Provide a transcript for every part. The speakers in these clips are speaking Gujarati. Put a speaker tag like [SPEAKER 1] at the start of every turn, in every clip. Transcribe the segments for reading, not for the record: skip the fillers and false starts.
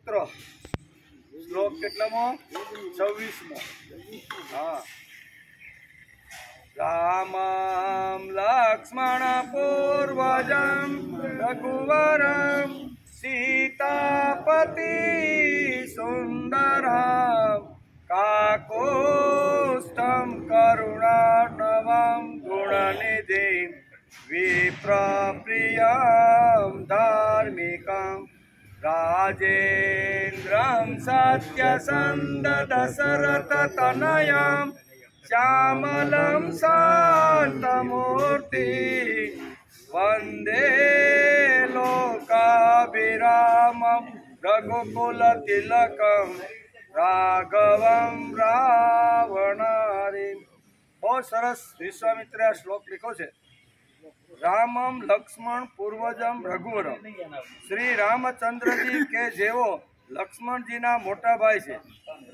[SPEAKER 1] स्त्रोत्र श्लोक केटलामो 26मो। हाँ, रामं लक्ष्मण पूर्वजं रघुवरं सीतापति सुंदरं काकुत्स्थं करुणार्णवं गुणनिधिं विप्रप्रियं धार्मिकं राजेन्द्रं सत्यसन्ध दशरथतनयं श्यामलं शान्तमूर्ति वन्दे लोकाभिरामं रघुकुलतिलकं राघवं रावणारिं। बहुत सरस विश्वामित्रे आ श्लोक लिखो छे। रामम लक्ष्मण पूर्वजम रघुवरम। श्री रामचंद्रजी के जेवो लक्ष्मणजी ना मोटा भाई है,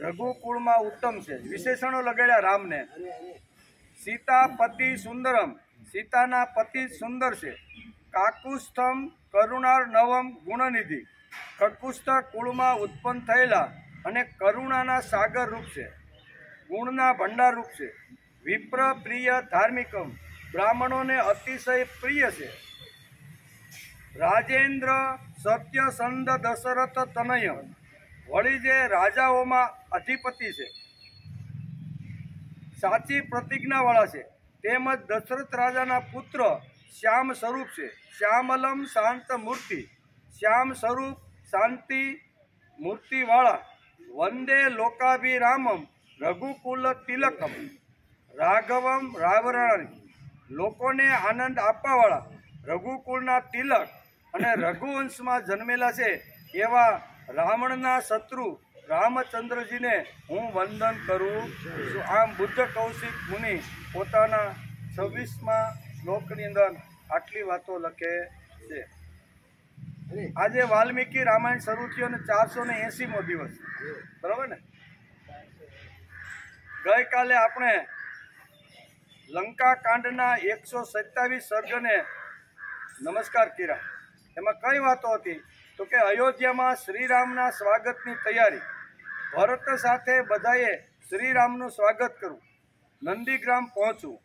[SPEAKER 1] रघुकुल में उत्तम है। विशेषणों लगाड्या राम ने। सीता पति सुंदरम, सीता ना पति सुंदर से। काकुत्स्थम करुणार नवम गुणनिधि, ककुस्थ कुल में उत्पन्न थयेला अने करुणाना सागर रूप से, गुणना भंडार रूप से। विप्र प्रिय धार्मिकम, ब्राह्मणों ने अतिशय प्रिय से। राजेन्द्र सत्यसंध दशरथ तनय, वળી जे राजाओं में अधिपति से, साची प्रतिज्ञा वाला से। तेमज दशरथ राजा ना पुत्र श्याम स्वरूप से। श्यामलम शांत मूर्ति, श्याम स्वरूप शांति मूर्ति वाला। वंदे लोकाभिरामम रघुकुल तिलकम, राघवम रावणारी, लोको ने आनंद आपवा वाला। रघुकुलना तिलक अने रघुवंश में जन्मेला से एवा रावणना शत्रु रामचंद्रजी ने हूँ वंदन करूँ छुं। आम बुद्ध कौशिक मुनि पोताना 26मा श्लोकनी अंदर आटली वातो लखे छे। आजे वाल्मीकि रामायण शरू थयो ने 480मो दिवस, बराबर ने। गई काले आपणे लंका कांडना 127 सर्ग ने नमस्कार कर्या। एमां कई वातो हती तो कि अयोध्या में श्रीरामना स्वागतनी तैयारी, भरत साथे बधाए श्रीरामनु स्वागत करूँ, नंदीग्राम पहोंचवुं,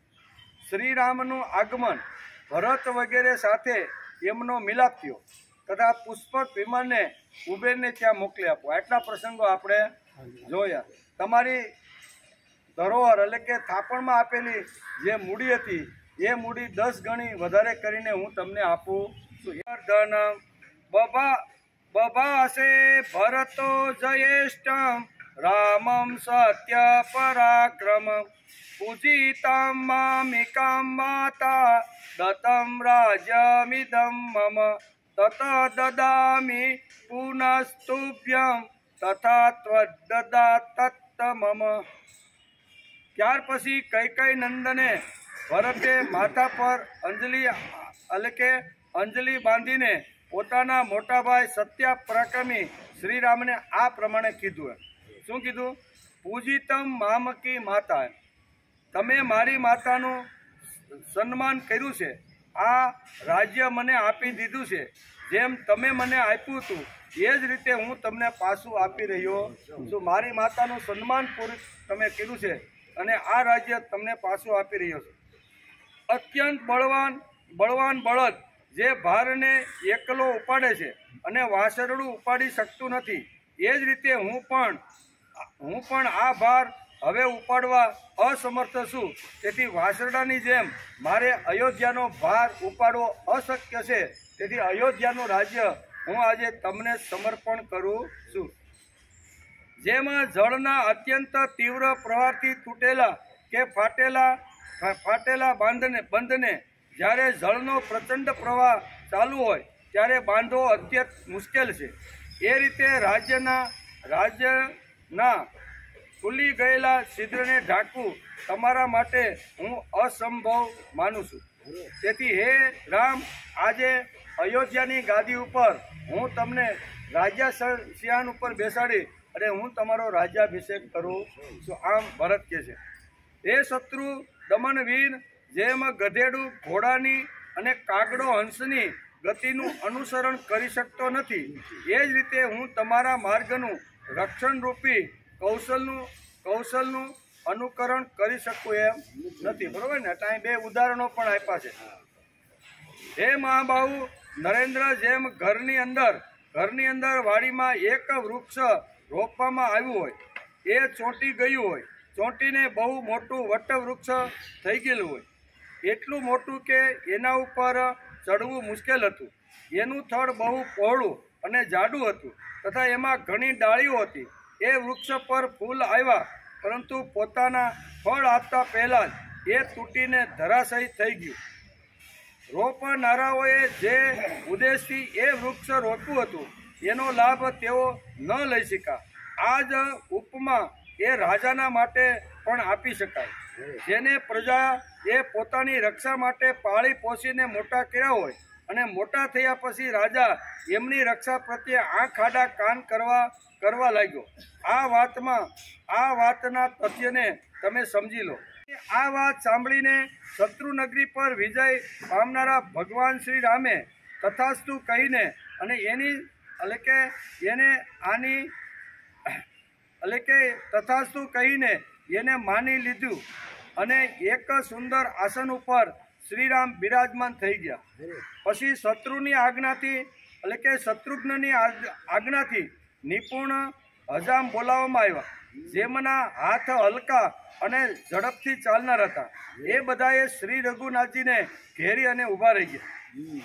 [SPEAKER 1] श्रीरामनु आगमन, भरत वगैरह साथे एमनो मिलाप थयो तथा पुष्पक विमान ने कुबेर ने त्यां मोकली आपो। आटला प्रसंगो आपणे जोया। तमारी धरोहर એટલે કે થાપણમાં આપેલી જે મૂડી હતી એ મૂડી 10 ગણી વધારે કરીને હું તમને આપું છું। ધન બભાસે ભરતો જયેષ્ઠમ રામમ સત્ય પરાક્રમ પૂજિતામ મામિકામ માતા દત્તમ રાજ્યમિદમ મમ તત દદામિ પુનસ્તુભ્યમ તથા ત્વદ્દદા તત્ત મમ। ત્યાર પછી કૈકેયી નંદને ભરતે माथा पर अंजलि बांधीने पोताना मोटा भाई सत्या पराक्रमी श्रीराम ने आ प्रमाणे कीधुं। शुं कीधुं? पूजितम मामकी माता, तमे मारी मातानुं सन्मान कर्युं छे। आ राज्य मने आपी दीधुं छे। जेम तमे मने आप्युं हतुं ए ज रीते हूँ तमने पाछुं आपी रह्यो छुं। मारी मातानुं सन्मान पूर्वक तमे कर्युं छे अने आ राज्य तमने पाछुं आपी रह्यो छे। अत्यंत बलवान बळद जे भार ने एकलो उपाड़े छे अने वासरडું उपाड़ी शकतुं नथी, ए ज रीते हूँ पण आ भार हवे उपाड़वा असमर्थ छुं। तेथी वासरडानी जेम मारे अयोध्यानो भार उपाड़वो अशक्य छे। तेथी अयोध्यानुं राज्य हूँ आजे तमने समर्पण करूं छुं। जेमां जळना अत्यंत तीव्र प्रवाहथी तूटेला के फाटेला बंधने જ્યારે જળનો પ્રચંડ પ્રવાહ ચાલુ હોય ત્યારે બાંધવો અત્યંત મુશ્કેલ છે। એ રીતે રાજ્યના ખુલી ગયેલા છિદ્રને ઢાંકવું તમારા માટે હું અસંભવ માનું છું। તેથી હે રામ, આજે અયોધ્યાની ગાદી ઉપર હું તમને રાજ્યાસિંહાસન ઉપર બેસાડી અને હું તમારો રાજ્યાભિષેક કરું છું। આમ ભરત કહે છે। એ શત્રુ દમનવીર જેમ ગધેડું ઘોડાની અને કાગડો હંસની ગતિનું અનુસરણ કરી શકતો નથી, એ જ રીતે હું તમારા માર્ગનું રક્ષણરૂપી કૌશલનું અનુકરણ કરી શકું એમ નથી. બરોબર ને? ત્યાં બે ઉદાહરણો પણ આપ્યા છે. હે મહાબાહુ નરેન્દ્ર, જેમ ઘરની અંદર વાડીમાં એક વૃક્ષ રોપવામાં આવ્યું હોય, એ ચોંટી ગયું હોય, ચોંટીને બહુ મોટું વટવૃક્ષ થઈ ગયેલું હોય, એટલું મોટું કે એના ઉપર ચડવું મુશ્કેલ હતું. એનું થડ બહુ પહોળું અને જાડું હતું તથા એમાં ઘણી ડાળીઓ હતી. એ વૃક્ષ પર ફૂલ આવ્યા, પરંતુ પોતાના ફળ આપતા પહેલાં જ એ તૂટીને ધરાશાયી થઈ ગયું. રોપનારાઓએ જે ઉદ્દેશથી એ વૃક્ષ રોપ્યું હતું એનો લાભ તેઓ ન લઈ શક્યા. આ જ ઉપમા એ રાજાના માટે પણ આપી શકાય. જેને પ્રજા એ પોતાની રક્ષા માટે પાળી પોષીને મોટા કર્યા હોય અને મોટા થયા પછી રાજા એમની રક્ષા પ્રત્યે આંખ આડા કાન કરવા લાગ્યો. આ વાતના તથ્યને તમે સમજી લો. આ વાત સાંભળીને શત્રુનગરી પર વિજય પામનારા ભગવાન શ્રી રામે તથાસ્તુ કહીને અને તથાસ્તુ કહીને એને માની લીધું અને એક સુંદર આસન ઉપર શ્રીરામ બિરાજમાન થઈ ગયા. પછી શત્રુઘ્નની આજ્ઞાથી નિપુણ હજામ બોલાવવામાં આવ્યા, જેમના હાથ હલકા અને ઝડપથી ચાલનાર હતા. એ બધાએ શ્રી રઘુનાથજીને ઘેરી અને ઊભા રહી ગયા.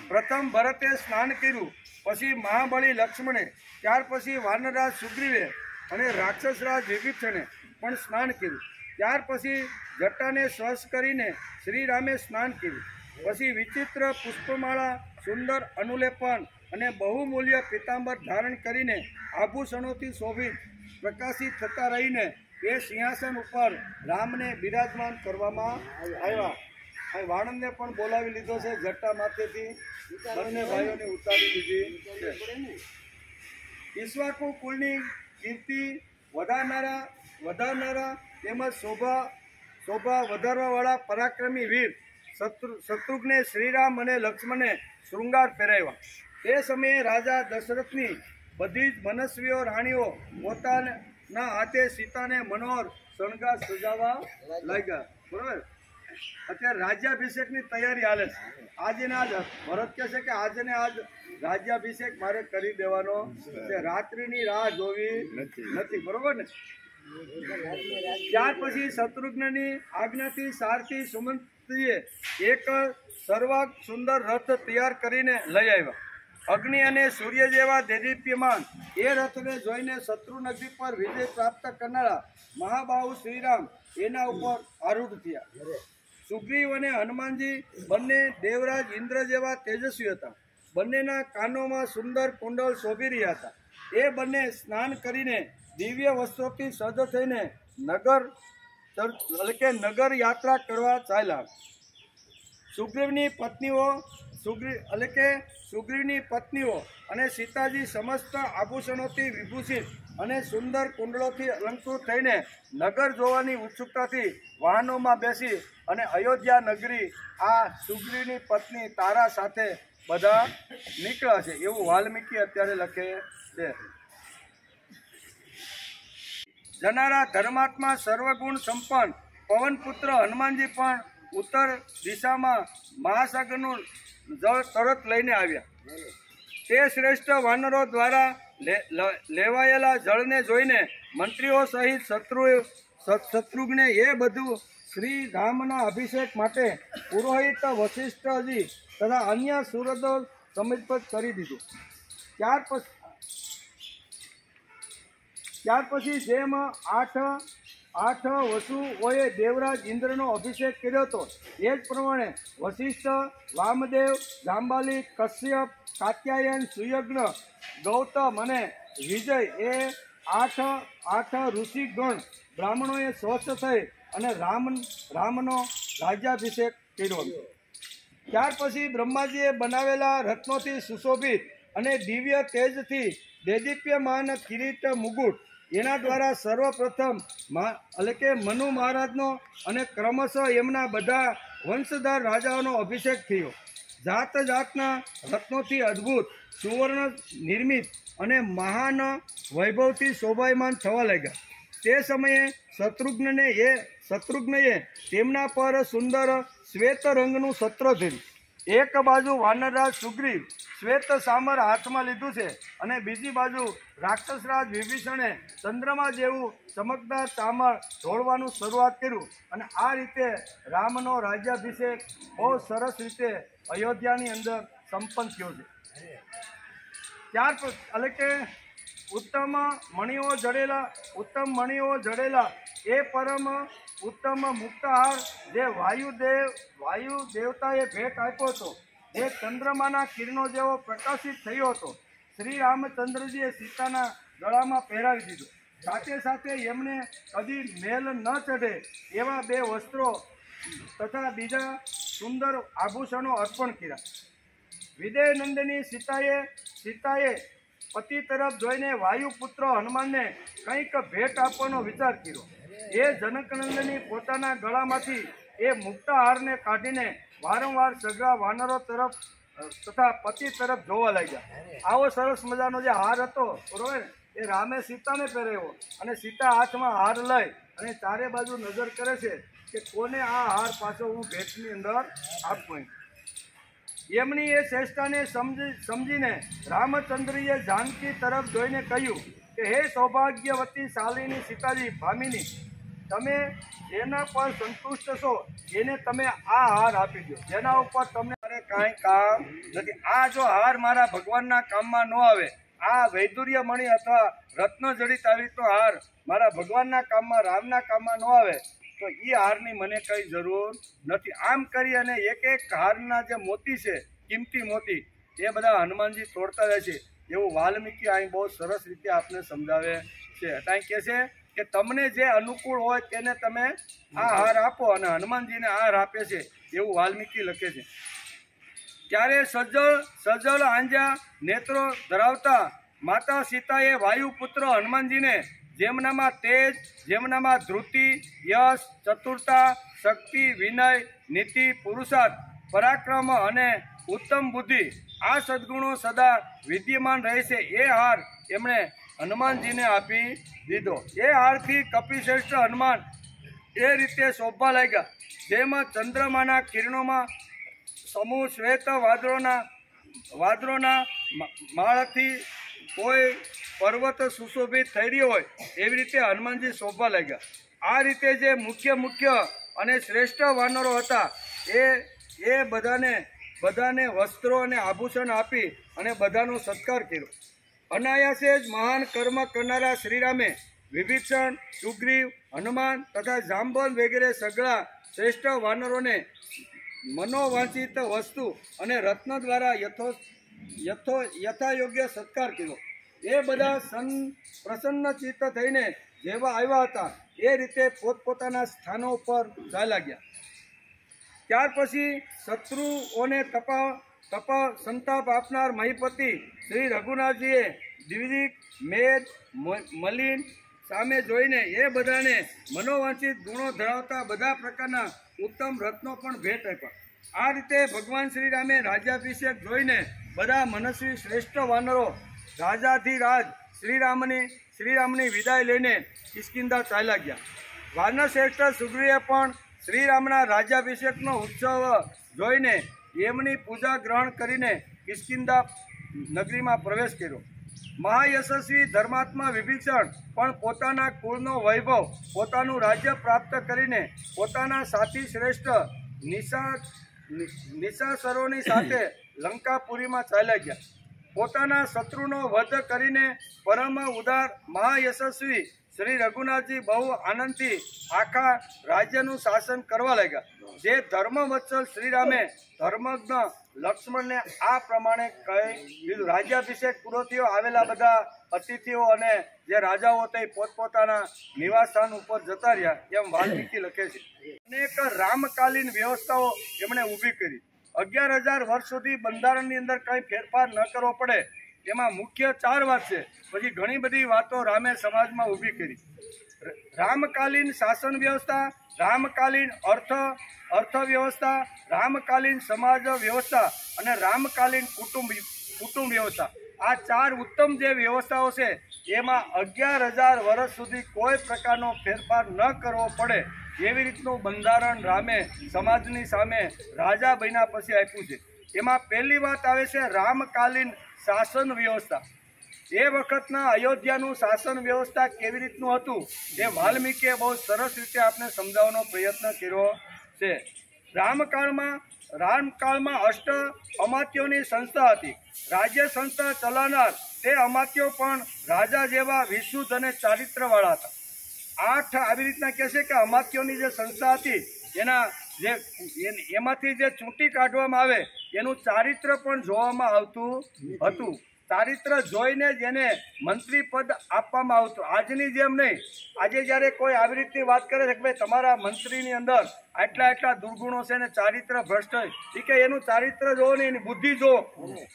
[SPEAKER 1] પ્રથમ ભરતે સ્નાન કર્યું, પછી મહાબળી લક્ષ્મણે, ત્યાર પછી વાનરરાજ સુગ્રીવે અને રાક્ષસરાજ વિભીષણે પણ સ્નાન કર્યું. ત્યાર પછી જટાને સ્પર્શ કરીને શ્રીરામે સ્નાન કર્યું. પછી વિચિત્ર પુષ્પમાળા, સુંદર અનુલેપન અને બહુમૂલ્ય પિતાંબર ધારણ કરીને આભૂષણોથી શોભિત પ્રકાશિત થતા રહીને એ સિંહાસન ઉપર રામને બિરાજમાન કરવામાં આવ્યા. વાણંદને પણ બોલાવી લીધો છે. જટા માથેથી બંને ભાઈઓને ઉતારી લીધી છે. ઈશ્વાકુ કુળની કીર્તિ વધારનારા તેમજ શોભા વધારવાવાળા પરાક્રમી વીર શત્રુઘ્ને શ્રીરામ અને લક્ષ્મણને શૃંગાર પહેરાવ્યા. તે સમયે રાજા દશરથની બધી જ મનસ્વીઓ રાણીઓ પોતાના હાથે સીતાને મનોહર શણગાર સજાવવા લાગ્યા. બરોબર? અત્યારે રાજ્યાભિષેકની તૈયારી હાલે છે. આજે ને આજ ભરત કહે છે કે આજે ને આજ રાજ્યાભિષેક મારે કરી દેવાનો છે. રાત્રિની રાહ જોવી નથી. બરોબર ને? ત્યાર પછી શત્રુઘ્નની આજ્ઞાથી સારથી સુમંત્રીએ એક સર્વાંગ સુંદર રથ તૈયાર કરીને લઈ આવ્યા. અગ્નિ અને સૂર્ય જેવા દેદીપ્યમાન એ રથને જોઈને શત્રુનગરી પર વિજય પ્રાપ્ત કરનારા મહાબાહુ શ્રીરામ એના ઉપર આરૂઢ થયા. સુગ્રીવ અને હનુમાનજી બંને દેવરાજ ઇન્દ્ર જેવા તેજસ્વી હતા. બંનેના કાનોમાં સુંદર કુંડળ શોભી રહ્યા હતા. એ બંને સ્નાન કરીને દિવ્ય વસ્ત્રોથી સજ્જ થઈને નગર યાત્રા કરવા ચાલ્યા. સુગ્રીવની પત્નીઓ અને સીતાજી સમસ્ત આભૂષણોથી વિભૂષિત અને સુંદર કુંડળોથી અલંકૃત થઈને નગર જોવાની ઉત્સુકતાથી વાહનોમાં બેસી અને અયોધ્યા નગરી આ સુગ્રીવની પત્ની તારા સાથે બધા નીકળ્યા છે, એવું વાલ્મીકી અત્યારે લખે છે. જનારા ધર્માત્મા સર્વગુણ સંપન્ન પવનપુત્ર હનુમાનજી પણ ઉત્તર દિશામાં મહાસાગરનું જળ તરત લઈને આવ્યા. તે શ્રેષ્ઠ વાનરો દ્વારા લેવાયેલા જળને જોઈને મંત્રીઓ સહિત શત્રુઘ્ને એ બધું શ્રી રામના અભિષેક માટે પુરોહિત વશિષ્ઠજી તથા અન્ય સુરતો સમર્પિત કરી દીધું. ત્યાર પછી જેમ આઠ વસુઓએ દેવરાજ ઇન્દ્રનો અભિષેક કર્યો હતો, એ જ પ્રમાણે વશિષ્ઠ, વામદેવ, જાંબાલી, કશ્યપ, કાત્યાયન, સુયજ્ઞ, ગૌતમ અને વિજય એ આઠ ઋષિગણ બ્રાહ્મણોએ સ્વસ્થ થઈ અને રામનો રાજ્યાભિષેક કર્યો. ત્યાર પછી બ્રહ્માજીએ બનાવેલા રત્નોથી સુશોભિત અને દિવ્ય તેજથી દેદીપ્યમાન કિરીટ મુગુટ એના દ્વારા સર્વપ્રથમ મનુ મહારાજનો અને ક્રમશઃ એમના બધા વંશધર રાજાઓનો અભિષેક થયો. જાત જાતના રત્નોથી અદ્ભુત સુવર્ણ નિર્મિત અને મહાન વૈભવથી શોભાયમાન થવા લાગ્યા। તે સમયે શત્રુઘ્નએ તેમના પર સુંદર શ્વેત રંગનું છત્ર ધર્યું। એક બાજુ વાનરરાજ સુગ્રીવ શ્વેત સામર હાથમાં લીધું છે અને બીજી બાજુ રાક્ષસરાજ વિભીષણે ચંદ્રમા જેવું ચમકદાર ચામર ઢોળવાનું શરૂઆત કર્યું અને આ રીતે રામનો રાજ્યાભિષેક બહુ સરસ રીતે અયોધ્યાની અંદર સંપન્ન થયો છે। ત્યાર એટલે કે ઉત્તમ મણીઓ જડેલા એ પરમ ઉત્તમ મુક્તહાર જે વાયુ દેવતાએ ભેટ આપ્યો હતો, જે ચંદ્રમાના કિરણો જેવો પ્રકાશિત થયો હતો, શ્રી રામચંદ્રજીએ સીતાના ગળામાં પહેરાવી દીધો। સાથે સાથે એમને કદી મેલ ન ચઢે એવા 2 વસ્ત્રો તથા બીજા સુંદર આભૂષણો અર્પણ કર્યા। વિદેહનંદિની સીતાએ પતિ તરફ જોઈને વાયુપુત્ર હનુમાનને કંઈક ભેટ આપવાનો વિચાર કર્યો। એ જનકનંદની પોતાના ગળામાંથી એ મુક્તાહારને કાઢીને વારંવાર સગા વાનરો તરફ તથા પતિ તરફ જોવા લાગ્યા। આવો સરસ મજાનો જે હાર હતો બરોબર, એ રામે સીતાને પહેરાવ્યો અને સીતા હાથમાં હાર લઈ અને ચારે બાજુ નજર કરે છે કે કોને આ હાર પાછો હું ભેટની અંદર આપું। એમની એ ચેષ્ટાને સમજીને રામચંદ્રએ જાનકી તરફ જોઈને કહ્યું કે હે સૌભાગ્યવતી શાલિની સીતાજી ભામિની, તમે જેના પર સંતુષ્ટ છો એને તમે આ હાર આપી દો, જેના ઉપર તમને કાંઈ કામ નથી। આ જો હાર મારા ભગવાનના કામમાં ન આવે, આ વૈદુર્ય મણિ અથવા રત્ન જડિત આવી રીતનો હાર મારા ભગવાનના કામમાં, રામના કામમાં ન આવે તો એ હારની મને કંઈ જરૂર નથી। આમ કરી અને એક એક હારના જે મોતી છે, કિંમતી મોતી, એ બધા હનુમાનજી તોડતા રહે છે। એવું વાલ્મીકી અહીં બહુ સરસ રીતે આપને સમજાવે છે। ત્યાં કહે છે કે તમને જે અનુકૂળ હોય તેને તમે આ હાર આપો, અને હનુમાનજીને હાર આપે છે એવું વાલ્મીકી લખે છે। ત્યારે સજ્જલ આંજા નેત્રો ધરાવતા માતા સીતાએ વાયુપુત્ર હનુમાનજીને જેમનામાં તેજ, જેમનામાં ધૃતિ, યશ, ચતુરતા, શક્તિ, વિનય, નીતિ, પુરુષાર્થ, પરાક્રમ અને ઉત્તમ બુદ્ધિ, આ સદગુણો સદા વિદ્યમાન રહે છે, એ હાર એમણે હનુમાનજીને આપી દીધો। એ હારથી કપિશ્રેષ્ઠ હનુમાન એ રીતે શોભવા લાગ્યા, જેમાં ચંદ્રમાના કિરણોમાં સમૂહ શ્વેત વાદળોના માળથી કોઈ પર્વત સુશોભિત થઈ રહ્યો હોય એવી રીતે હનુમાનજી શોભવા લાગ્યા। આ રીતે જે મુખ્ય અને શ્રેષ્ઠ વાનરો હતા એ બધાને વસ્ત્રો અને આભૂષણ આપી અને બધાનો સત્કાર કર્યો। અનાયાસે જ મહાન કર્મ કરનારા શ્રીરામે વિભીષણ, સુગ્રીવ, હનુમાન તથા જાંબલ વગેરે સગળા શ્રેષ્ઠ વાનરોને મનોવાંછિત વસ્તુ અને રત્ન દ્વારા યથાયોગ્ય સત્કાર કર્યો। એ બધા પ્રસન્ન ચિત્ત થઈને જેવા આવ્યા હતા એ રીતે પોતપોતાના સ્થાનો પર ચાલ્યા ગયા। ત્યાર પછી શત્રુઓને સંતાપ આપનાર મહીપતિ શ્રી રઘુનાથજીએ દ્વિદિક, મેદ, મલિન સામે જોઈને એ બધાને મનોવાંછિત ગુણો ધરાવતા બધા પ્રકારના ઉત્તમ રત્નો પણ ભેટ આપ્યા। આ રીતે ભગવાન શ્રી રામે રાજ્યાભિષેક જોઈને બધા મનસ્વી શ્રેષ્ઠ વાનરો રાજાધિરાજ શ્રીરામની વિદાય લઈને કિષ્કિંધા ચાલ્યા ગયા। વાનર શ્રેષ્ઠ સુગ્રીવે પણ શ્રીરામના રાજ્યાભિષેકનો ઉત્સવ જોઈને એમની પૂજા ગ્રહણ કરીને કિષ્કિંધા નગરીમાં પ્રવેશ કર્યો। મહાયશસ્વી ધર્માત્મા વિભીષણ પણ પોતાના કુળનો વૈભવ, પોતાનું રાજ્ય પ્રાપ્ત કરીને પોતાના સાથી શ્રેષ્ઠ નિશાસરોની સાથે લંકાપુરીમાં ચાલ્યા ગયા। પોતાના શત્રુનો વધ કરીને પરમ ઉદાર મહાયશસ્વી શ્રી રઘુનાથજી બહુ આનંદથી આખા રાજ્યનું શાસન કરવા લાગ્યા। જે ધર્મવત્સલ શ્રીરામે ધર્મજ્ઞ લક્ષ્મણને આ પ્રમાણે કહી દીધું। રાજ્યાભિષેક પૂરો થયો, આવેલા બધા અતિથિઓ અને જે રાજાઓ તે પોતપોતાના નિવાસ સ્થાન ઉપર જતા રહ્યા એમ વાલ્મીકી લખે છે। અનેક રામકાલીન વ્યવસ્થાઓ એમણે ઊભી કરી। 11,000 વર્ષ સુધી બંધારણની અંદર કંઈ ફેરફાર ન કરવો પડે એમાં મુખ્ય 4 વાત છે। પછી ઘણી બધી વાતો રામે સમાજમાં ઊભી કરી। રામકાલીન શાસન વ્યવસ્થા, રામકાલીન અર્થવ્યવસ્થા, રામકાલીન સમાજ વ્યવસ્થા અને રામકાલીન કુટુંબ વ્યવસ્થા, આ 4 ઉત્તમ જે વ્યવસ્થાઓ છે એમાં 11,000 વર્ષ સુધી કોઈ પ્રકારનો ફેરફાર ન કરવો પડે એવી રીતનું બંધારણ રામે સમાજની સામે રાજા બન્યા પછી આપ્યું છે. એમાં પહેલી વાત આવે છે રામકાલીન શાસન વ્યવસ્થા. એ વખતના અયોધ્યાનું શાસન વ્યવસ્થા કેવી રીતનું હતું એ વાલ્મીકીએ બહુ સરસ રીતે આપણે સમજાવવાનો પ્રયત્ન કર્યો છે. રામકાળમાં અષ્ટ અમાત્યોની સંસ્થા હતી. રાજ્ય સંસ્થા ચલાવનાર તે અમાત્યો પણ રાજા જેવા વિશુદ્ધ અને ચારિત્રવાળા હતા. 8 આવી રીતના કહે છે કે અમાત્યોની જે સંસ્થા હતી એમાંથી જે ચૂંટી કાઢવામાં આવે એનું ચારિત્ર પણ જોવામાં આવતું હતું. ચારિત્ર જોઈને જ એને મંત્રી પદ આપવામાં આવતું. આજની જેમ નહીં. આજે જ્યારે કોઈ આવી રીતની વાત કરે છે કે ભાઈ તમારા મંત્રીની અંદર આટલા દુર્ગુણો છે ને ચારિત્ર ભ્રષ્ટ એ કે એનું ચારિત્ર જોવો ને એની બુદ્ધિ જોવો.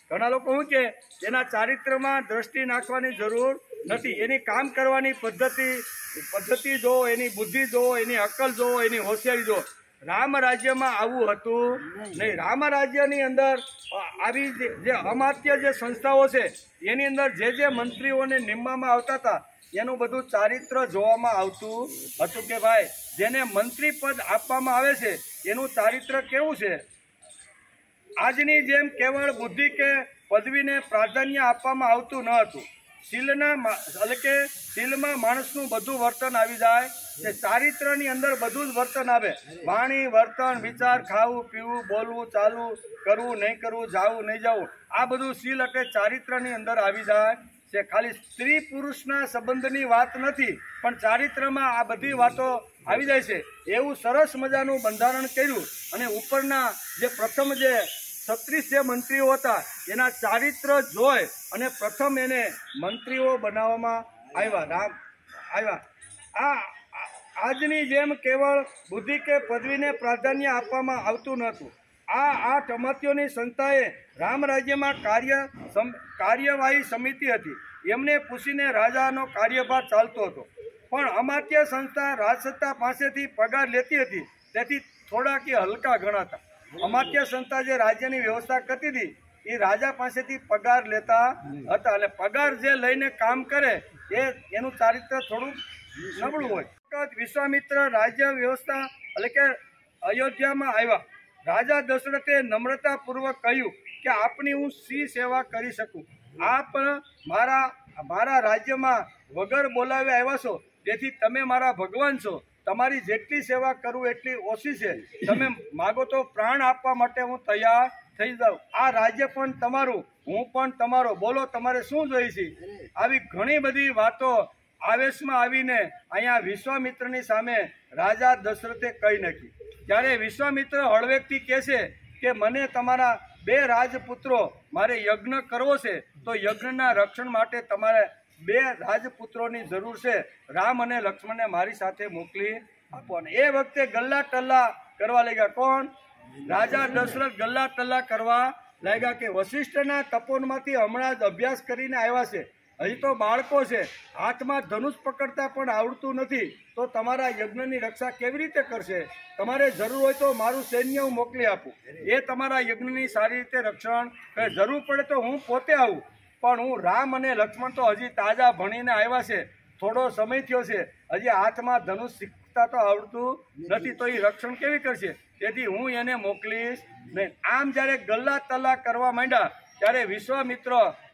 [SPEAKER 1] ઘણા લોકો શું કે એના ચારિત્રમાં દ્રષ્ટિ નાખવાની જરૂર નથી, એની કામ કરવાની પદ્ધતિ જોવો, એની બુદ્ધિ જોવો, એની અક્કલ જોવો, એની હોશિયારી જોવો. રામ રાજ્યમાં આવું હતું નહીં. રામ રાજ્યની અંદર આવી જે અમાત્ય જે સંસ્થાઓ છે એની અંદર જે મંત્રીઓને નિમવામાં આવતા હતા એનું બધું ચારિત્ર જોવામાં આવતું હતું કે ભાઈ જેને મંત્રી પદ આપવામાં આવે છે એનું ચારિત્ર કેવું છે. આજની જેમ કેવળ બુદ્ધિ કે પદવીને પ્રાધાન્ય આપવામાં આવતું ન હતું. શીલમાં માણસનું બધું વર્તન આવી જાય તે ચારિત્રની અંદર બધું જ વર્તન આવે. વાણી, વર્તન, વિચાર, ખાવું, પીવું, બોલવું, ચાલવું, કરવું, નહીં કરવું, જાવું, નહીં જવું, આ બધું શીલ એટલે ચારિત્રની અંદર આવી જાય છે. ખાલી સ્ત્રી પુરુષના સંબંધની વાત નથી પણ ચારિત્રમાં આ બધી વાતો આવી જાય છે. એવું સરસ મજાનું બંધારણ કર્યું અને ઉપરના જે પ્રથમ જે 36 જે મંત્રીઓ હતા એના ચારિત્ર જોઈ અને પ્રથમ એને મંત્રીઓ બનાવવામાં આવ્યા. આજની જેમ કેવળ બુદ્ધિ કે પદવીને પ્રાધાન્ય આપવામાં આવતું નહોતું. આ 8 અમાત્યોની સંસ્થાએ રામ રાજ્યમાં કાર્યવાહી સમિતિ હતી. એમને પૂછીને રાજાનો કાર્યભાર ચાલતો હતો. પણ અમાત્ય સંસ્થા રાજસત્તા પાસેથી પગાર લેતી હતી તેથી થોડા કે હલકા ગણાતા. અમાત્ય સંસ્થા જે રાજ્યની વ્યવસ્થા કરતી હતી એ રાજા પાસેથી પગાર લેતા હતા અને પગાર જે લઈને કામ કરે એનું ચારિત્ર થોડું નબળું હોય. વિશ્વામિત્ર રાજ્ય વ્યવસ્થા એટલે કે અયોધ્યામાં આવ્યા. રાજા દશરથે નમ્રતાપૂર્વક કહ્યું કે આપની હું શી સેવા કરી શકું. આપ મારા રાજ્યમાં વગર બોલાવ્યા આવ્યા છો તેથી તમે મારા ભગવાન છો. તમારી જેટલી સેવા કરું એટલી ઓછી છે. તમે માગો તો પ્રાણ આપવા માટે હું તૈયાર થઈ જાઉં. આ રાજ્ય પણ તમારું, હું પણ તમારો. બોલો તમારે શું જોઈએ છે. આવી ઘણી બધી વાતો આવેશમાં આવીને અહીંયા વિશ્વામિત્રની સામે રાજા દશરથે કહી નાખી. જ્યારે વિશ્વામિત્ર હળવેકથી કહે છે કે મને તમારા 2 રાજપુત્રો મારે યજ્ઞ કરવો છે તો યજ્ઞના રક્ષણ માટે તમારે 2 રાજપુત્રોની જરૂર છે. રામ અને લક્ષ્મણને મારી સાથે મોકલી આપો. અને એ વખતે ગલ્લા ટલ્લા કરવા લાગ્યા. કોણ? રાજા દશરથ ગલ્લા ટલ્લા કરવા લાગ્યા કે વશિષ્ઠના તપોનમાંથી હમણાં જ અભ્યાસ કરીને આવ્યા છે. હજી તો બાળકો છે. હાથમાં ધનુષ પકડતા પણ આવડતું નથી તો તમારા યજ્ઞની રક્ષા કેવી રીતે કરશે. તમારે જરૂર હોય તો મારું સૈન્ય હું મોકલી આપું. એ તમારા યજ્ઞની સારી રીતે રક્ષણ કરે. જરૂર પડે તો હું પોતે આવું. પણ હું રામ અને લક્ષ્મણ તો હજી તાજા ભણીને આવ્યા છે. થોડો સમય થયો છે. હજી હાથમાં ધનુષ શીખતા તો આવડતું નથી તો એ રક્ષણ કેવી કરશે. તેથી હું એને મોકલીશ નહીં. આમ જ્યારે ગલ્લા તલ્લા કરવા માંડ્યા ત્યારે વિશ્વામિત્ર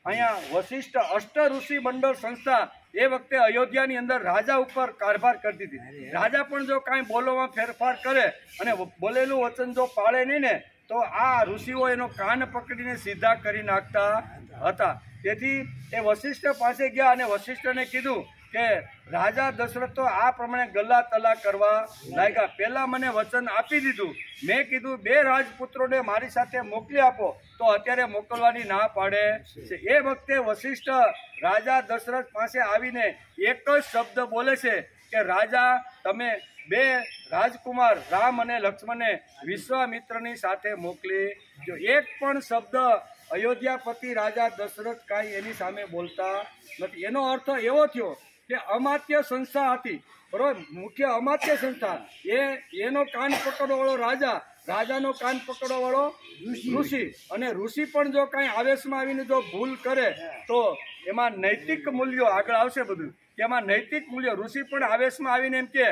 [SPEAKER 1] અહીંયા વશિષ્ઠ અષ્ટ ઋષિ મંડળ સંસ્થા એ વખતે અયોધ્યાની અંદર રાજા ઉપર કારભાર કરતી હતી. રાજા પણ જો કાંઈ બોલવામાં ફેરફાર કરે અને બોલેલું વચન જો પાળે નહીં ને તો આ ઋષિઓ એનો કાન પકડીને સીધા કરી નાખતા હતા. તેથી એ વશિષ્ઠ પાસે ગયા અને વશિષ્ઠને કીધું કે રાજા દશરથ તો આ પ્રમાણે ગલ્લા તલ્લા કરવા લાગ્યા. પહેલાં મને વચન આપી દીધું. મેં કીધું 2 રાજપુત્રોને મારી સાથે મોકલી આપો તો અત્યારે મોકલવાની ના પાડે છે. એ વખતે વશિષ્ઠ રાજા દશરથ પાસે આવીને એક જ શબ્દ બોલે છે કે રાજા તમે 2 રાજકુમાર રામ અને લક્ષ્મણને વિશ્વામિત્રની સાથે મોકલી જો. એક પણ શબ્દ અયોધ્યાપતિ રાજા દશરથ કાંઈ એની સામે બોલતા નથી. એનો અર્થ એવો થયો કે અમાત્ય સંસ્થા હતી, બરોબર, મુખ્ય અમાત્ય સંસ્થા, એનો કાન પકડવાવાળો રાજા, રાજાનો કાન પકડવાવાળો ઋષિ, અને ઋષિ પણ જો કાંઈ આવેશમાં આવીને જો ભૂલ કરે તો એમાં નૈતિક મૂલ્યો આગળ આવશે બધું, કે એમાં નૈતિક મૂલ્યો, ઋષિ પણ આવેશમાં આવીને એમ કે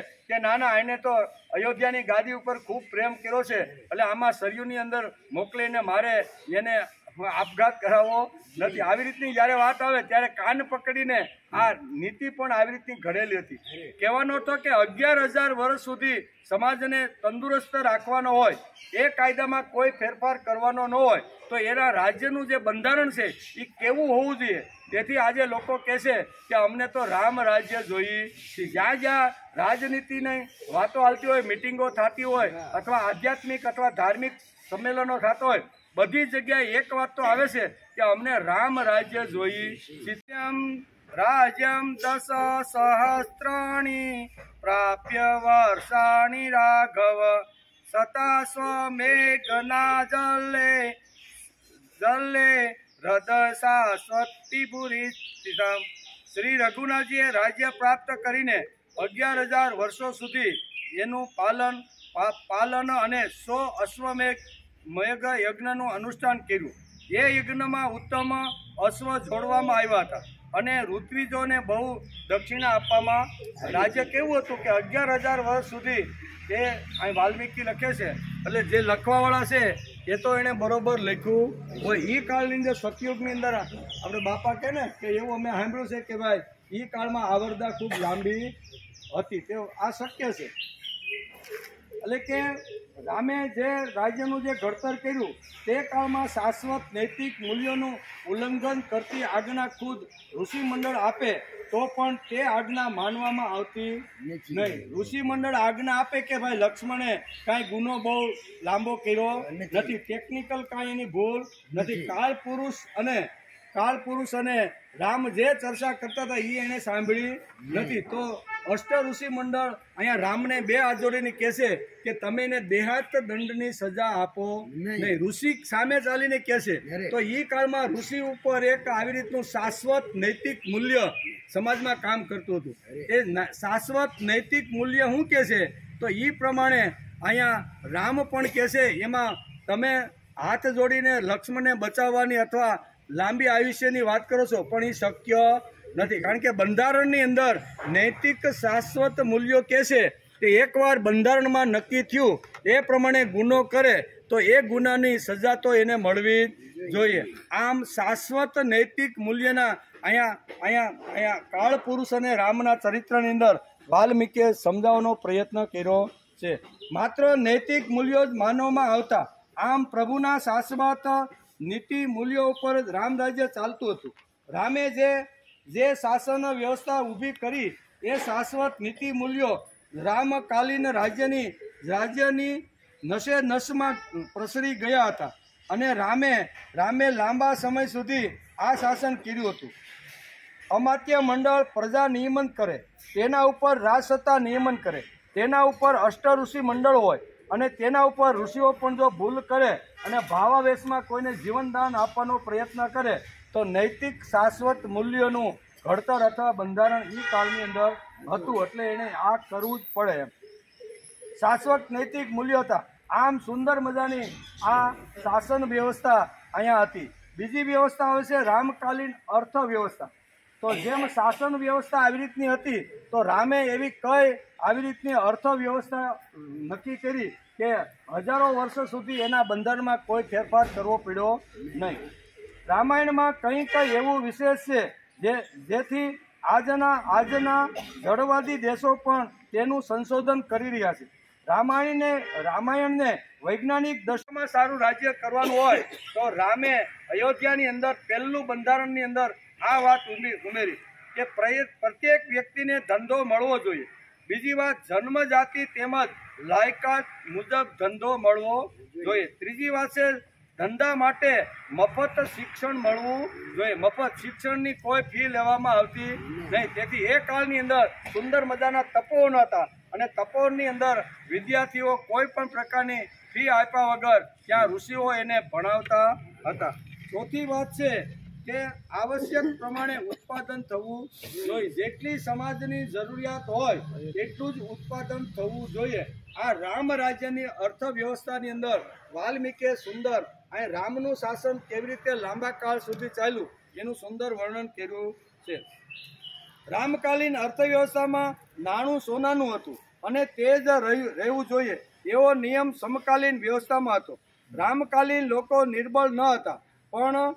[SPEAKER 1] ના ના એને તો અયોધ્યાની ગાદી ઉપર ખૂબ પ્રેમ કર્યો છે, એટલે આમાં સરયુની અંદર મોકલીને મારે એને આપઘાત કરાવવો નથી. આવી રીતની જ્યારે વાત આવે ત્યારે કાન પકડીને આ નીતિ પણ આવી રીતની ઘડેલી હતી. કહેવાનો હતો કે 11,000 વર્ષ સુધી સમાજને તંદુરસ્ત રાખવાનો હોય, એ કાયદામાં કોઈ ફેરફાર કરવાનો ન હોય, તો એના રાજ્યનું જે બંધારણ છે એ કેવું હોવું જોઈએ. તેથી આજે લોકો કહેશે કે અમને તો રામ રાજ્ય જોઈએ. જ્યાં જ્યાં રાજનીતિની વાતો હાલતી હોય, મિટિંગો થતી હોય, અથવા આધ્યાત્મિક અથવા ધાર્મિક સંમેલનો થતા હોય, બધી જગ્યાએ એક વાત તો આવે છે કે અમને રામ રાજ્ય જોઈ. સિત્યમ રાજ્યમ 10 સહસ્ત્રાણી પ્રાપ્ય વર્ષાણી રાઘવ સતા સ્વમેઘના જલે હૃદ શાશ્વતીપુરી. શ્રી રઘુનાથજીએ રાજ્ય પ્રાપ્ત કરીને 11,000 વર્ષો સુધી એનું પાલન અને 100 અશ્વમેઘ યજ્ઞનું અનુષ્ઠાન કર્યું. એ યજ્ઞમાં ઉત્તમ અશ્વ જોડવામાં આવ્યા હતા અને ઋત્વિજોને બહુ દક્ષિણા આપવામાં. રાજ્ય કેવું હતું કે 11,000 વર્ષ સુધી એ અહીં વાલ્મીકી લખે છે, એટલે જે લખવાવાળા છે એ તો એણે બરોબર લખ્યું હોય. એ કાળની અંદર સતયુગની અંદર આપણે બાપા કહે ને કે એવું અમે સાંભળ્યું છે કે ભાઈ એ કાળમાં આવરદા ખૂબ લાંબી હતી, તે આ શક્ય છે. એટલે કે રામે જે રાજ્યનું જે ઘડતર કર્યું તે કાળમાં શાશ્વત નૈતિક મૂલ્યોનું ઉલ્લંઘન કરતી આજ્ઞા ખુદ ઋષિમંડળ આપે તો પણ તે આજ્ઞા માનવામાં આવતી નહીં. ઋષિમંડળ આજ્ઞા આપે કે ભાઈ લક્ષ્મણે કાંઈ ગુનો બહુ લાંબો કર્યો નથી, ટેકનિકલ કાંઈ એની ભૂલ નથી. કાળ પુરુષ અને રામ જે ચર્ચા કરતા હતા એ એને સાંભળી નથી. તો અષ્ટ ઋષિ મંડળ અહીંયા રામને 2 હાથ જોડીને કહેશે કે તમે એને દેહાત દંડની સજા આપો નહીં. ઋષિ સામે ચાલીને કહેશે. તો એ કાળમાં ઋષિ ઉપર એક આવી રીતનું શાશ્વત નૈતિક મૂલ્ય સમાજમાં કામ કરતું હતું. એ શાશ્વત નૈતિક મૂલ્ય શું કહે છે તો એ પ્રમાણે અહીંયા રામ પણ કહેશે, એમાં તમે હાથ જોડીને લક્ષ્મણને બચાવવાની અથવા લાંબી આયુષ્યની વાત કરો છો, પણ એ શક્ય નથી. કારણ કે બંધારણની અંદર નૈતિક શાશ્વત મૂલ્યો કહે છે કે એકવાર બંધારણમાં નક્કી થયું એ પ્રમાણે ગુનો કરે તો એ ગુનાની સજા તો એને મળવી જોઈએ. આમ શાશ્વત નૈતિક મૂલ્યના અહીંયા કાળ પુરુષ અને રામના ચરિત્રની અંદર વાલ્મીકીએ સમજાવવાનો પ્રયત્ન કર્યો છે. માત્ર નૈતિક મૂલ્યો જ માનવામાં આવતા. આમ પ્રભુના શાશ્વત નીતિ મૂલ્યો ઉપર રામ રાજ્ય ચાલતું હતું. રામે જે શાસન વ્યવસ્થા ઊભી કરી એ શાશ્વત નીતિ મૂલ્યો રામકાલીન રાજ્યની નશે નશમાં પ્રસરી ગયા હતા અને રામે લાંબા સમય સુધી આ શાસન કર્યું હતું. અમાત્ય મંડળ પ્રજા નિયમન કરે, તેના ઉપર રાજસત્તા નિયમન કરે, તેના ઉપર અષ્ટ ઋષિ મંડળ હોય અને તેના ઉપર ઋષિઓ પણ જો ભૂલ કરે અને ભાવાવેશમાં કોઈને જીવનદાન આપવાનો પ્રયત્ન કરે તો નૈતિક શાશ્વત મૂલ્યોનું ઘડતર અથવા બંધારણ એ કાળની અંદર હતું, એટલે એને આ કરવું જ પડે એમ. શાશ્વત નૈતિક મૂલ્યો હતા. આમ સુંદર મજાની આ શાસન વ્યવસ્થા અહીંયા હતી. બીજી વ્યવસ્થા હોય છે રામકાલીન અર્થવ્યવસ્થા. તો જેમ શાસન વ્યવસ્થા આવી રીતની હતી તો રામે એવી કઈ આવી રીતની અર્થવ્યવસ્થા નક્કી કરી કે હજારો વર્ષો સુધી એના બંધારણમાં કોઈ ફેરફાર કરવો પડ્યો નહીં. રામાયણમાં કંઈ એવું વિશેષ છે જેથી આજના જડવાદી દેશો પણ તેનું સંશોધન કરી રહ્યા છે. રામાયણને વૈજ્ઞાનિક દશામાં સારું રાજ્ય કરવાનું હોય તો રામે અયોધ્યાની અંદર પહેલું બંધારણની અંદર આ વાત ઉમેરી કે પ્રત્યેક વ્યક્તિને ધંધો મળવો જોઈએ. બીજી વાત, જન્મ જાતિ તેમજ લાયકાત મુજબ ધંધો મળવો જોઈએ. ત્રીજી વાત છે ધંધા માટે મફત શિક્ષણ મળવું જોઈએ. મફત શિક્ષણની કોઈ ફી લેવામાં આવતી નહીં. તેથી એ કાળની અંદર સુંદર મજાના તપોવન હતા અને તપોવનની અંદર વિદ્યાર્થીઓ કોઈ પણ પ્રકારની ફી આપ્યા વગર ત્યાં ઋષિઓ એને ભણાવતા હતા. ચોથી વાત છે કે આવશ્યક પ્રમાણે ઉત્પાદન થવું જોઈએ। જેટલી સમાજની જરૂરિયાત હોય એટલું જ ઉત્પાદન થવું જોઈએ। આ રામ રાજ્યની અર્થવ્યવસ્થાની અંદર વાલ્મીકે સુંદર અહીં રામનું શાસન કેવી રીતે લાંબા કાળ સુધી ચાલ્યું એનું સુંદર વર્ણન કર્યું છે। રામકાલીન અર્થવ્યવસ્થામાં નાણું સોનાનું હતું અને તે જ રહેવું જોઈએ એવો નિયમ સમકાલીન વ્યવસ્થામાં હતો। રામકાલીન લોકો નિર્બળ ન હતા પણ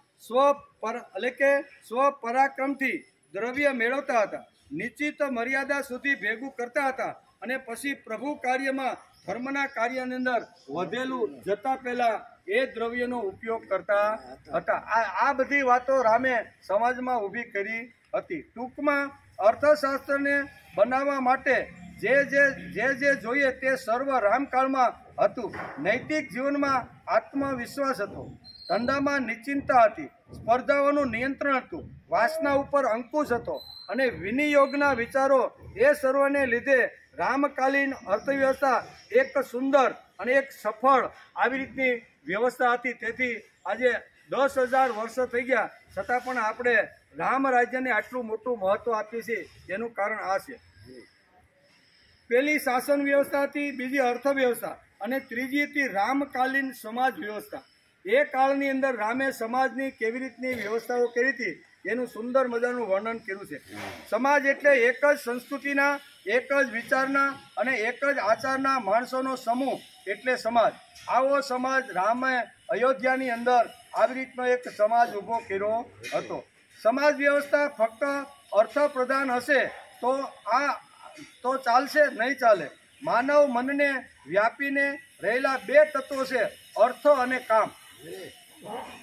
[SPEAKER 1] સ્વપરાક્રમથી દ્રવ્ય મેળવતા હતા, નિશ્ચિત મર્યાદા સુધી ભેગું કરતા હતા અને પછી પ્રભુ કાર્યમાં ધર્મના કાર્યની અંદર વધેલું જતા પહેલા એ દ્રવ્યનો ઉપયોગ કરતા હતા। આ બધી વાતો રામે સમાજમાં ઊભી કરી હતી। ટૂંકમાં અર્થશાસ્ત્રને બનાવવા માટે જે જોઈએ તે સર્વ રામકાળમાં હતું। નૈતિક જીવનમાં આત્મવિશ્વાસ હતો, ધંધામાં નિશ્ચિંતતા હતી, સ્પર્ધાઓનું નિયંત્રણ હતું, વાસના ઉપર અંકુશ હતો અને વિનિયોગના વિચારો એ સર્વને લીધે રામકાલીન અર્થવ્યવસ્થા એક સુંદર અને એક સફળ આવી રીતની વ્યવસ્થા હતી। તેથી આજે 10,000 વર્ષ થઈ ગયા છતાં પણ આપણે રામ રાજ્યને આટલું મોટું મહત્વ આપીએ છીએ એનું કારણ આ છે। પહેલી શાસન વ્યવસ્થા હતી, બીજી અર્થવ્યવસ્થા અને ત્રીજી હતી રામકાલીન સમાજ વ્યવસ્થા। એ કાળની અંદર રામે સમાજની કેવી રીતની વ્યવસ્થાઓ કરી હતી એનું સુંદર મજાનું વર્ણન કર્યું છે। સમાજ એટલે એક જ સંસ્કૃતિના, એક જ વિચારના અને એક જ આચારના માણસોનો સમૂહ એટલે સમાજ। આવો સમાજ રામે અયોધ્યાની અંદર આવી રીતનો એક સમાજ ઊભો કર્યો હતો। સમાજ વ્યવસ્થા ફક્ત અર્થ પ્રધાન હશે તો ચાલશે, નહીં ચાલે। માનવ મનને વ્યાપીને રહેલા બે તત્વો છે, અર્થ અને કામ।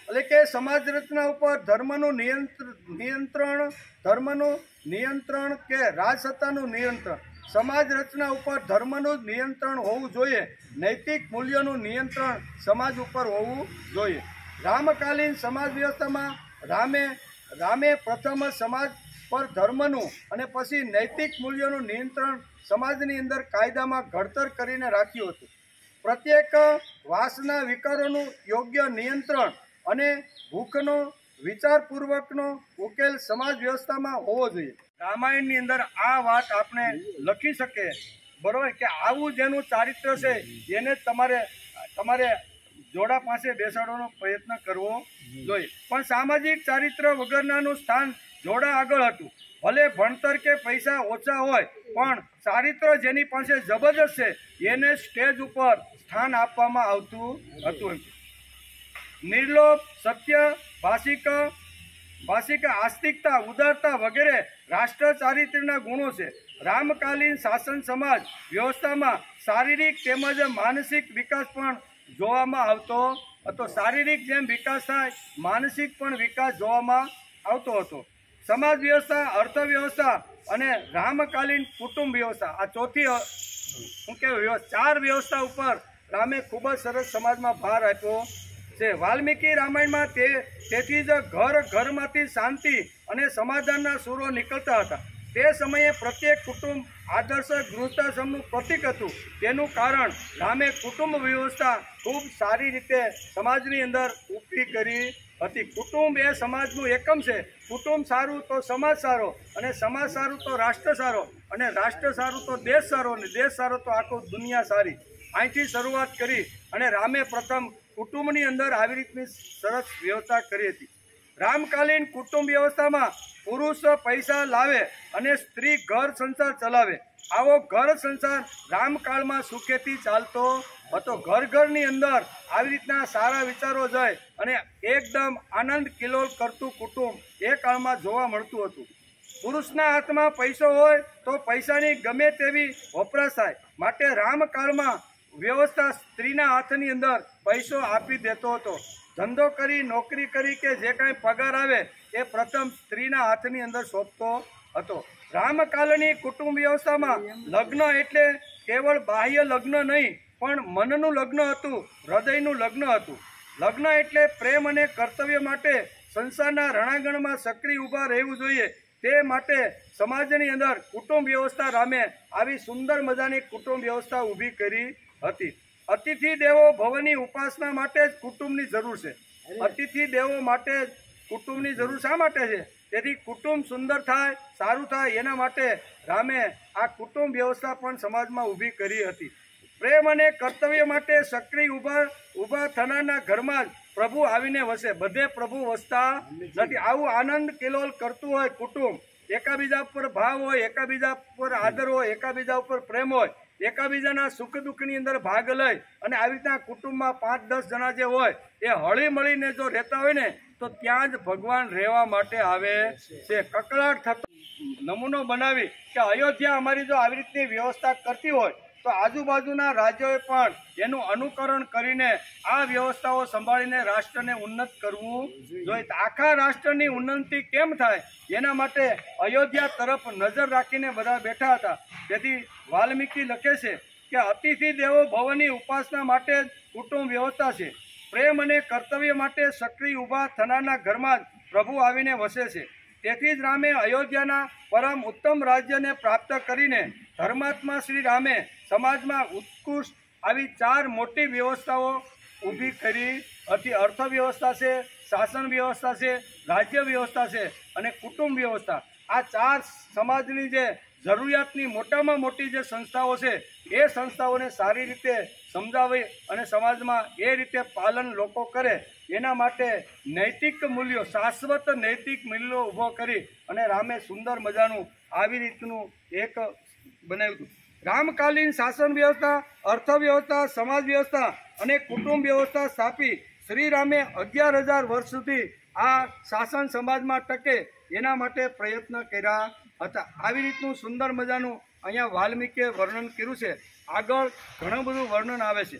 [SPEAKER 1] એટલે કે સમાજ રચના ઉપર ધર્મનું નિયંત્રણ કે રાજસત્તાનું નિયંત્રણ। સમાજ રચના ઉપર ધર્મનું જ નિયંત્રણ હોવું જોઈએ, નૈતિક મૂલ્યોનું નિયંત્રણ સમાજ ઉપર હોવું જોઈએ। રામકાલીન સમાજ વ્યવસ્થામાં રામે પ્રથમ સમાજ પર ધર્મનું અને પછી નૈતિક મૂલ્યોનું નિયંત્રણ સમાજની અંદર કાયદામાં ઘડતર કરીને રાખ્યું હતું। પ્રત્યેક વાસના વિકારોનું યોગ્ય નિયંત્રણ અને ભૂખનો વિચારપૂર્વકનો ઉકેલ સમાજ વ્યવસ્થામાં હોવો જોઈએ। રામાયણની અંદર આ વાત આપણે લખી શકીએ, બરોબર, કે આવું જેનું ચારિત્ર છે એને તમારે જોડા પાસે બેસાડવાનો પ્રયત્ન કરવો જોઈએ। પણ સામાજિક ચારિત્ર વગરનાનું સ્થાન જોડા આગળ હતું। ભલે ભણતર કે પૈસા ઓછા હોય પણ ચારિત્ર જેની પાસે જબરજસ્ત છે એને સ્ટેજ ઉપર સ્થાન આપવામાં આવતું હતું। નિર્લોભ, સત્ય, ભાષિક આસ્તિકતા, ઉદારતા વગેરે રાષ્ટ્ર ચારિત્રના ગુણો છે। રામકાલીન શાસન સમાજ વ્યવસ્થામાં શારીરિક તેમજ માનસિક વિકાસ પણ જોવામાં આવતો હતો। શારીરિક જેમ વિકાસ થાય, માનસિક પણ વિકાસ જોવામાં આવતો હતો। સમાજ વ્યવસ્થા, અર્થવ્યવસ્થા અને રામકાલીન કુટુંબ વ્યવસ્થા, આ ચોથી ચાર વ્યવસ્થા ઉપર રામે ખૂબ જ સરસ સમાજમાં ભાર આપ્યો છે। વાલ્મીકી રામાયણમાં તેથી જ ઘરમાંથી શાંતિ અને સમાધાનના સૂરો નીકળતા હતા। તે સમયે પ્રત્યેક કુટુંબ આદર્શ ગૃહસ્થાશ્રમનું પ્રતીક હતું। તેનું કારણ રામે કુટુંબ વ્યવસ્થા ખૂબ સારી રીતે સમાજની અંદર ઊભી કરી હતી। કુટુંબ એ સમાજનું એકમ છે। કુટુંબ સારું તો સમાજ સારો, અને સમાજ સારું તો રાષ્ટ્ર સારો, અને રાષ્ટ્ર સારું તો દેશ સારો, અને દેશ સારો તો આખું દુનિયા સારી। અહીંથી શરૂઆત કરી અને રામે પ્રથમ કુટુંબની અંદર આવી રીતની સરસ વ્યવસ્થા કરી હતી। રામકાલીન કુટુંબ વ્યવસ્થામાં પુરુષ પૈસા લાવે અને સ્ત્રી ઘર સંસાર ચલાવે। આવો ઘર સંસાર રામકાળમાં સુખેથી ચાલતો હતો। ઘરની અંદર આવી રીતના સારા વિચારો જાય અને એકદમ આનંદ કિલોલ કરતું કુટુંબ એ કાળમાં જોવા મળતું હતું। પુરુષના હાથમાં પૈસો હોય તો પૈસાની ગમે તેવી વપરાશ થાય, માટે રામકાળમાં વ્યવસ્થા સ્ત્રીના હાથની અંદર પૈસો આપી દેતો હતો। ધંધો કરી, નોકરી કરી કે જે કાંઈ પગાર આવે એ પ્રથમ સ્ત્રીના હાથની અંદર સોંપતો હતો। રામકાળની કુટુંબ વ્યવસ્થામાં લગ્ન એટલે કેવળ બાહ્ય લગ્ન નહીં પણ મનનું લગ્ન હતું, હૃદયનું લગ્ન હતું। લગ્ન એટલે પ્રેમ અને કર્તવ્ય માટે સંસારના રણાંગણમાં સક્રિય ઊભા રહેવું જોઈએ। તે માટે સમાજની અંદર કુટુંબ વ્યવસ્થા રામે આવી સુંદર મજાની કુટુંબ વ્યવસ્થા ઊભી કરી હતી। અતિથિ દેવો ભવની ઉપાસના માટે જ કુટુંબની જરૂર છે। અતિથિ દેવો માટે કુટુંબની જરૂર શા માટે છે? તેથી કુટુંબ સુંદર થાય, સારું થાય એના માટે રામે આ કુટુંબ વ્યવસ્થા પણ સમાજમાં ઊભી કરી હતી. પ્રેમ અને કર્તવ્ય માટે સક્રિય ઊભા થનારના ઘરમાં જ પ્રભુ આવીને વસે. બધે પ્રભુ વસતા નથી. આવું આનંદ કિલોલ કરતું હોય કુટુંબ, એકાબીજા પર ભાવ હોય, એકાબીજા પર આદર હોય, એકાબીજા ઉપર પ્રેમ હોય, એકાબીજાના સુખ દુઃખની અંદર ભાગ લઈ અને આવી રીતના કુટુંબમાં 5-10 જણા જે હોય એ હળી મળીને જો રહેતા હોય ને તો ત્યાં જ ભગવાન રહેવા માટે આવે છે. કકળાટ થતો નમૂનો બનાવી કે અયોધ્યા અમારી જો આવી રીતની વ્યવસ્થા કરતી હોય તો આજુબાજુના રાજ્યોએ પણ એનું અનુકરણ કરીને આ વ્યવસ્થાઓ સંભાળીને રાષ્ટ્રને ઉન્નત કરવું જોઈએ. આખા રાષ્ટ્રની ઉન્નતિ કેમ થાય એના માટે અયોધ્યા તરફ નજર રાખીને બધા બેઠા હતા. તેથી વાલ્મીકી લખે છે કે અતિથિ દેવો ભવની ઉપાસના માટે જ કુટુંબ વ્યવસ્થા છે. પ્રેમ અને કર્તવ્ય માટે સક્રિય ઊભા થનારના ઘરમાં જ પ્રભુ આવીને વસે છે. તેથી જ રામે અયોધ્યાના પરમ ઉત્તમ રાજ્યને પ્રાપ્ત કરીને ધર્માત્મા શ્રી રામે સમાજમાં ઉત્કૃષ્ટ આવી 4 મોટી વ્યવસ્થાઓ ઊભી કરી હતી. અર્થવ્યવસ્થા છે, શાસન વ્યવસ્થા છે, રાજ્ય વ્યવસ્થા છે અને કુટુંબ વ્યવસ્થા. આ 4 સમાજની જે જરૂરિયાતની મોટામાં મોટી જે સંસ્થાઓ છે એ સંસ્થાઓને સારી રીતે સમજાવી અને સમાજમાં એ રીતે પાલન લોકો કરે એના માટે નૈતિક મૂલ્યો, શાશ્વત નૈતિક મૂલ્યો ઊભો કરી અને રામે સુંદર મજાનું આવી રીતનું એક બનાવ્યું હતું. રામકાલીન શાસન વ્યવસ્થા, અર્થવ્યવસ્થા, સમાજ વ્યવસ્થા અને કુટુંબ વ્યવસ્થા સ્થાપી શ્રી રામે 11,000 વર્ષ સુધી આ શાસન સમાજમાં ટકે એના માટે પ્રયત્ન કર્યા હતા. આવી રીતનું સુંદર મજાનું અહીંયા વાલ્મીકીએ વર્ણન કર્યું છે. આગળ ઘણું બધું વર્ણન આવે છે.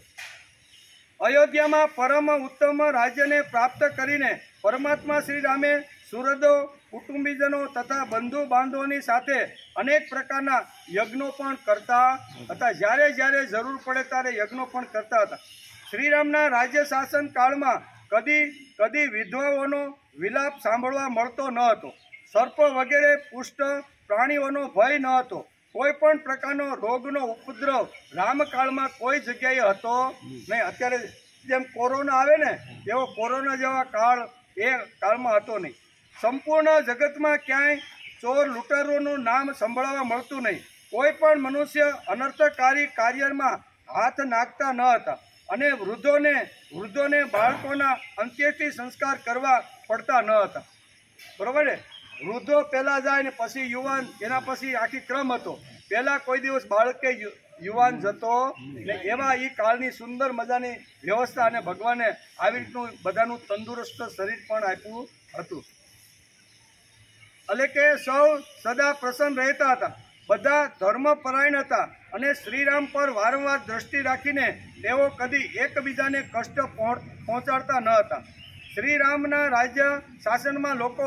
[SPEAKER 1] અયોધ્યામાં પરમ ઉત્તમ રાજ્યને પ્રાપ્ત કરીને પરમાત્મા શ્રી રામે સુહૃદો, કુટુંબીજનો તથા બંધુ બાંધવોની સાથે અનેક પ્રકારના યજ્ઞો પણ કરતા હતા. જ્યારે જ્યારે જરૂર પડે ત્યારે યજ્ઞો પણ કરતા હતા. શ્રીરામના રાજ્ય શાસન કાળમાં કદી વિધવાઓનો વિલાપ સાંભળવા મળતો ન હતો. સર્પ વગેરે પુષ્ટ પ્રાણીઓનો ભય ન હતો. કોઈ પણ પ્રકારનો રોગનો ઉપદ્રવ રામકાળમાં કોઈ જગ્યાએ હતો નહીં. અત્યારે જેમ કોરોના આવે ને એવો કોરોના જેવા કાળ એ કાળમાં હતો નહીં. સંપૂર્ણ જગતમાં ક્યાંય ચોર લૂંટારોનું નામ સંભળાવવા મળતું નહીં. કોઈ પણ મનુષ્ય અનર્થકારી કાર્યમાં હાથ નાખતા ન હતા અને વૃદ્ધોને બાળકોના અંત્યેષ્ટિ સંસ્કાર કરવા પડતા ન હતા. બરોબર ને? વૃદ્ધો પહેલાં જાય ને પછી યુવાન, એના પછી આખી ક્રમ હતો. પહેલાં કોઈ દિવસ બાળકે યુવાન જતો ને એવા એ કાળની સુંદર મજાની વ્યવસ્થા અને ભગવાને આવી રીતનું બધાનું તંદુરસ્ત શરીર પણ આપ્યું હતું. એટલે કે સૌ સદા પ્રસન્ન રહેતા હતા. બધા ધર્મપરાયણ હતા અને શ્રીરામ પર વારંવાર દ્રષ્ટિ રાખીને તેઓ કદી એકબીજાને કષ્ટ પહોંચાડતા ન હતા. શ્રીરામના રાજ્ય શાસનમાં લોકો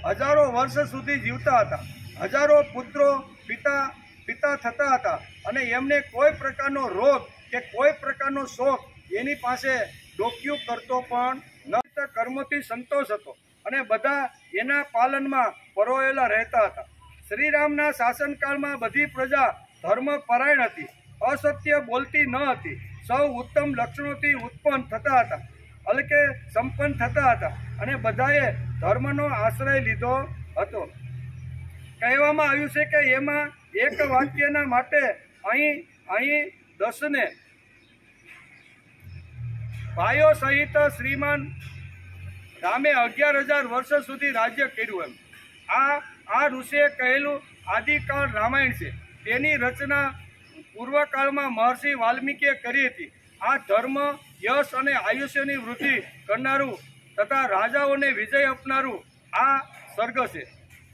[SPEAKER 1] હજારો વર્ષ સુધી જીવતા હતા. હજારો પુત્રો પિતા થતા હતા અને એમને કોઈ પ્રકારનો રોગ કે કોઈ પ્રકારનો શોખ એની પાસે ડોક્યું કરતો પણ ન. કર્મોથી સંતોષ હતો અને બધા એના પાલનમાં પરોયેલા રહેતા હતા. શ્રીરામના શાસનકાળમાં બધી પ્રજા ધર્મપરાયણ હતી, અસત્ય બોલતી ન હતી, સૌ ઉત્તમ લક્ષણોથી ઉત્પન્ન થતા હતા, એટલે કે સંપન્ન થતા હતા અને બધાએ ધર્મનો આશ્રય લીધો હતો. કહેવામાં આવ્યું છે કે એમાં એક વાક્યના માટે અહીં 10 ભાઈઓ સહિત શ્રીમાન રામે 11,000 વર્ષ સુધી રાજ્ય કર્યું. એમ આ ઋષિએ કહેલું આદિકાળ રામાયણ છે. તેની રચના પૂર્વકાળમાં મહર્ષિ વાલ્મીકીએ કરી હતી. આ ધર્મ, યશ અને આયુષ્યની વૃદ્ધિ કરનારું તથા રાજાઓને વિજય આપનારું આ સર્ગ છે.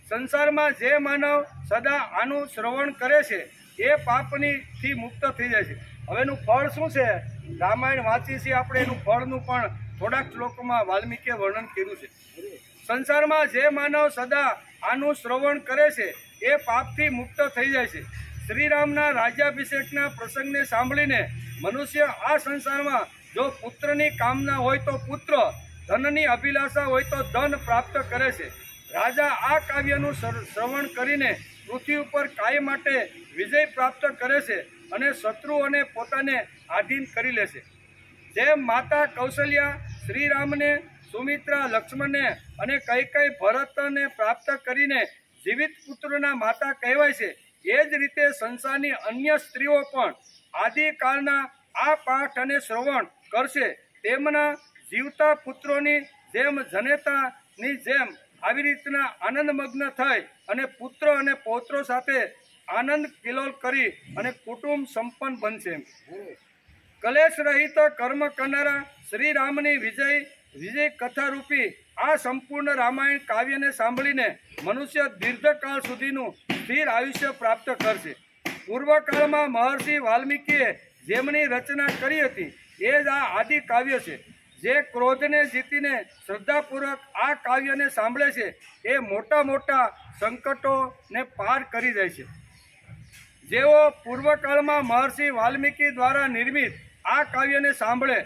[SPEAKER 1] સંસારમાં જે માનવ સદા આનું શ્રવણ કરે છે એ પાપથી મુક્ત થઈ જાય છે. હવે એનું ફળ શું છે? રામાયણ વાંચીએ છીએ આપણે, એનું ફળનું પણ થોડાક શ્લોકોમાં વાલ્મીકીએ વર્ણન કર્યું છે. સંસારમાં જે માનવ સદા આનું શ્રવણ કરે છે એ પાપથી મુક્ત થઈ જાય છે. શ્રીરામના રાજ્યાભિષેકના પ્રસંગને સાંભળીને મનુષ્ય આ સંસારમાં જો પુત્રની કામના હોય તો પુત્ર, ધનની અભિલાષા હોય તો ધન પ્રાપ્ત કરે છે. રાજા આ કાવ્યનું શ્રવણ કરીને પૃથ્વી ઉપર કાયમ માટે વિજય પ્રાપ્ત કરે છે અને શત્રુઓને પોતાને આધીન કરી લે છે. જેમ માતા કૌશલ્યા શ્રીરામને સુમિત્રા લક્ષ્મણને અને કૈકેયી ભરતને પ્રાપ્ત કરીને જીવિત પુત્રોના માતા કહેવાય છે. એ જ રીતે સંસારની અન્ય સ્ત્રીઓ પણ આદિકાળના આ પાઠ અને શ્રવણ કરશે. તેમના જીવતા પુત્રોની જેમ જનેતાની જેમ આવી રીતના આનંદમગ્ન થઈ અને પુત્ર અને પૌત્રો સાથે આનંદ કિલોલ કરી અને કુટુંબ સંપન્ન બનશે. કલેશ રહિત કર્મ કરનારા શ્રી રામની વિજય કથા રૂપી આ સંપૂર્ણ રામાયણ કાવ્યને સાંભળીને મનુષ્ય દીર્ઘકાળ સુધીનું સ્થિર આયુષ્ય પ્રાપ્ત કરશે. પૂર્વકાળમાં મહર્ષિ વાલ્મીકીએ જેમની રચના કરી હતી એ જ આ આદિ કાવ્ય છે. જે ક્રોધને જીતીને શ્રદ્ધાપૂર્વક આ કાવ્યને સાંભળે છે એ મોટા મોટા સંકટોને પાર કરી જાય છે. જેઓ પૂર્વકાળમાં મહર્ષિ વાલ્મીકી દ્વારા નિર્મિત આ કાવ્યને સાંભળે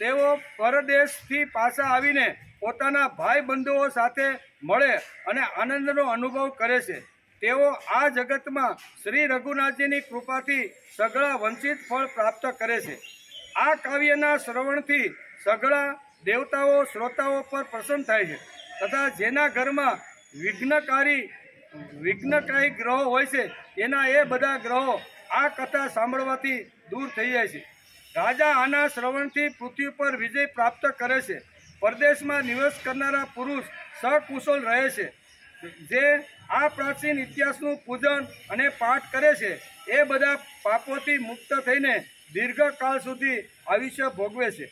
[SPEAKER 1] તેઓ પરદેશથી પાછા આવીને પોતાના ભાઈ બંધુઓ સાથે મળે અને આનંદનો અનુભવ કરે છે. તેઓ આ જગતમાં શ્રી રઘુનાથજીની કૃપાથી સઘળા વંચિત ફળ પ્રાપ્ત કરે છે. આ કાવ્યના શ્રવણથી સઘળા દેવતાઓ શ્રોતાઓ પર પ્રસન્ન થાય છે તથા જેના ઘરમાં વિઘ્નકારી ગ્રહો હોય છે એના એ બધા ગ્રહો આ કથા સાંભળવાથી દૂર થઈ જાય છે. રાજા આના શ્રવણથી પૃથ્વી પર વિજય પ્રાપ્ત કરે છે. પરદેશમાં નિવાસ કરનારા પુરુષ સકુશળ રહે છે. જે આ પ્રાચીન ઇતિહાસનું પૂજન અને પાઠ કરે છે એ બધા પાપોથી મુક્ત થઈને દીર્ઘકાળ સુધી આયુષ્ય ભોગવે છે.